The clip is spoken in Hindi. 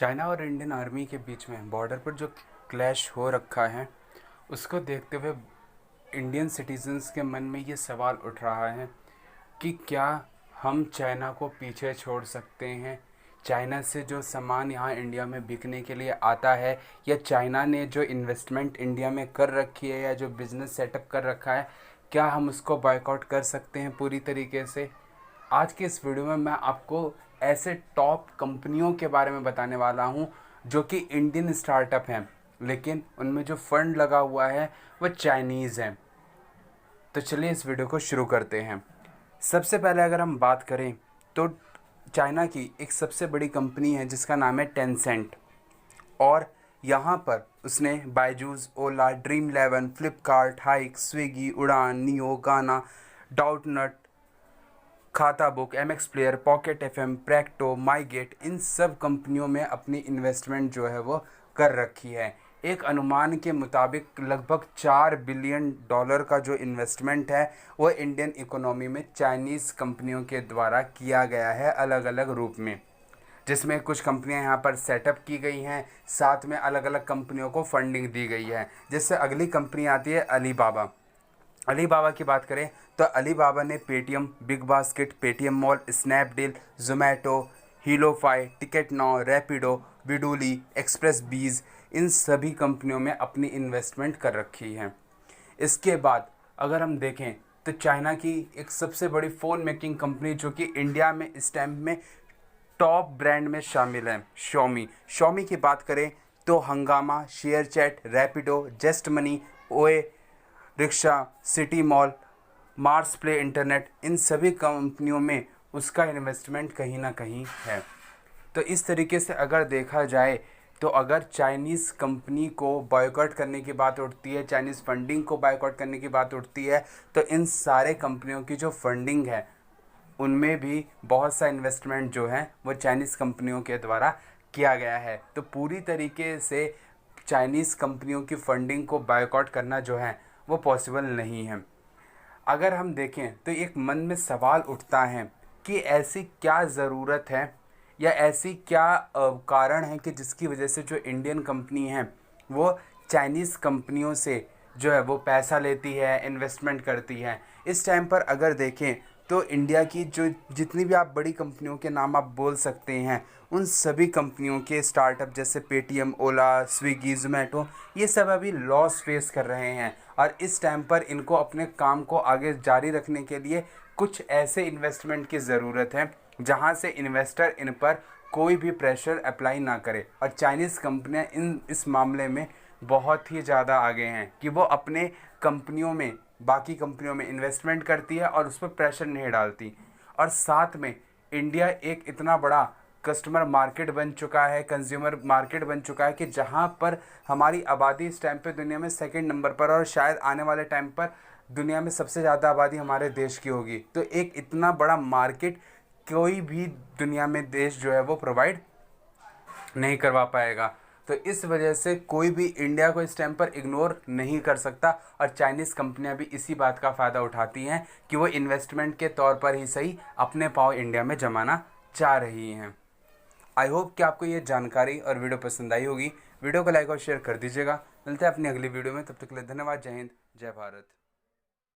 चाइना और इंडियन आर्मी के बीच में बॉर्डर पर जो क्लैश हो रखा है उसको देखते हुए इंडियन सिटीजन्स के मन में ये सवाल उठ रहा है कि क्या हम चाइना को पीछे छोड़ सकते हैं। चाइना से जो सामान यहाँ इंडिया में बिकने के लिए आता है या चाइना ने जो इन्वेस्टमेंट इंडिया में कर रखी है या जो बिज़नेस सेटअप कर रखा है, क्या हम उसको बॉयकॉट कर सकते हैं पूरी तरीके से। आज के इस वीडियो में मैं आपको ऐसे टॉप कंपनियों के बारे में बताने वाला हूं जो कि इंडियन स्टार्टअप हैं, लेकिन उनमें जो फंड लगा हुआ है वह चाइनीज़ है। तो चलिए इस वीडियो को शुरू करते हैं। सबसे पहले अगर हम बात करें तो चाइना की एक सबसे बड़ी कंपनी है जिसका नाम है टेंसेंट, और यहाँ पर उसने Byju's, Ola, dream eleven, Flipkart, Hike, Swiggy, Udaan, Niyo, Gaana, Doubtnut, Khatabook, MX Player, Pocket FM, Practo, MyGate, इन सब कंपनियों में अपनी इन्वेस्टमेंट जो है वो कर रखी है। एक अनुमान के मुताबिक लगभग $4 बिलियन का जो इन्वेस्टमेंट है वो इंडियन इकोनॉमी में चाइनीज़ कंपनियों के द्वारा किया गया है अलग अलग रूप में, जिसमें कुछ कंपनियां यहाँ पर सेटअप की गई हैं, साथ में अलग अलग कंपनियों को फंडिंग दी गई है। जिससे अगली कंपनी आती है अलीबाबा। अलीबाबा की बात करें तो अलीबाबा ने Paytm, Big Basket, Paytm Mall, Snapdeal, Zomato, Healofy, Ticket Now, Rapido, Vidooly, Xpress Bees, इन सभी कंपनियों में अपनी इन्वेस्टमेंट कर रखी है। इसके बाद अगर हम देखें तो चाइना की एक सबसे बड़ी फ़ोन मेकिंग कंपनी जो कि इंडिया में इस टाइम में टॉप ब्रांड में शामिल है, शॉमी की बात करें तो Hungama, ShareChat, Rapido, Just Money, Oye Rickshaw, City Mall, Mars Play Internet, इन सभी कंपनियों में उसका इन्वेस्टमेंट कहीं ना कहीं है। तो इस तरीके से अगर देखा जाए तो अगर चाइनीज़ कंपनी को बॉयकॉट करने की बात उठती है, चाइनीज़ फंडिंग को बॉयकॉट करने की बात उठती है, तो इन सारे कंपनियों की जो फंडिंग है उनमें भी बहुत सा इन्वेस्टमेंट जो है वो चाइनीज़ कंपनियों के द्वारा किया गया है। तो पूरी तरीके से चाइनीज़ कंपनियों की फंडिंग को बायकॉट करना जो है वो पॉसिबल नहीं है। अगर हम देखें तो एक मन में सवाल उठता है कि ऐसी क्या ज़रूरत है या ऐसी क्या कारण है कि जिसकी वजह से जो इंडियन कंपनी है वो चाइनीज़ कंपनियों से जो है वो पैसा लेती है, इन्वेस्टमेंट करती है। इस टाइम पर अगर देखें तो इंडिया की जो जितनी भी आप बड़ी कंपनियों के नाम आप बोल सकते हैं, उन सभी कंपनियों के स्टार्टअप जैसे पेटीएम, ओला, स्विगी, जोमेटो, ये सब अभी लॉस फेस कर रहे हैं। और इस टाइम पर इनको अपने काम को आगे जारी रखने के लिए कुछ ऐसे इन्वेस्टमेंट की ज़रूरत है जहां से इन्वेस्टर इन पर कोई भी प्रेशर अप्लाई ना करे। और चाइनीज़ कंपनियां इस मामले में बहुत ही ज़्यादा आगे हैं कि वो अपने कंपनियों में, बाकी कंपनियों में इन्वेस्टमेंट करती है और उस पर प्रेशर नहीं डालती। और साथ में इंडिया एक इतना बड़ा कस्टमर मार्केट बन चुका है, कंज्यूमर मार्केट बन चुका है कि जहां पर हमारी आबादी इस टाइम पे दुनिया में सेकंड नंबर पर, और शायद आने वाले टाइम पर दुनिया में सबसे ज़्यादा आबादी हमारे देश की होगी। तो एक इतना बड़ा मार्केट कोई भी दुनिया में देश जो है वो प्रोवाइड नहीं करवा पाएगा। तो इस वजह से कोई भी इंडिया को इस टाइम पर इग्नोर नहीं कर सकता, और चाइनीज़ कंपनियां भी इसी बात का फ़ायदा उठाती हैं कि वो इन्वेस्टमेंट के तौर पर ही सही अपने पाँव इंडिया में जमाना चाह रही हैं। आई होप कि आपको ये जानकारी और वीडियो पसंद आई होगी। वीडियो को लाइक और शेयर कर दीजिएगा। मिलते हैं अपनी अगली वीडियो में, तब तक के लिए धन्यवाद। जय हिंद, जय भारत।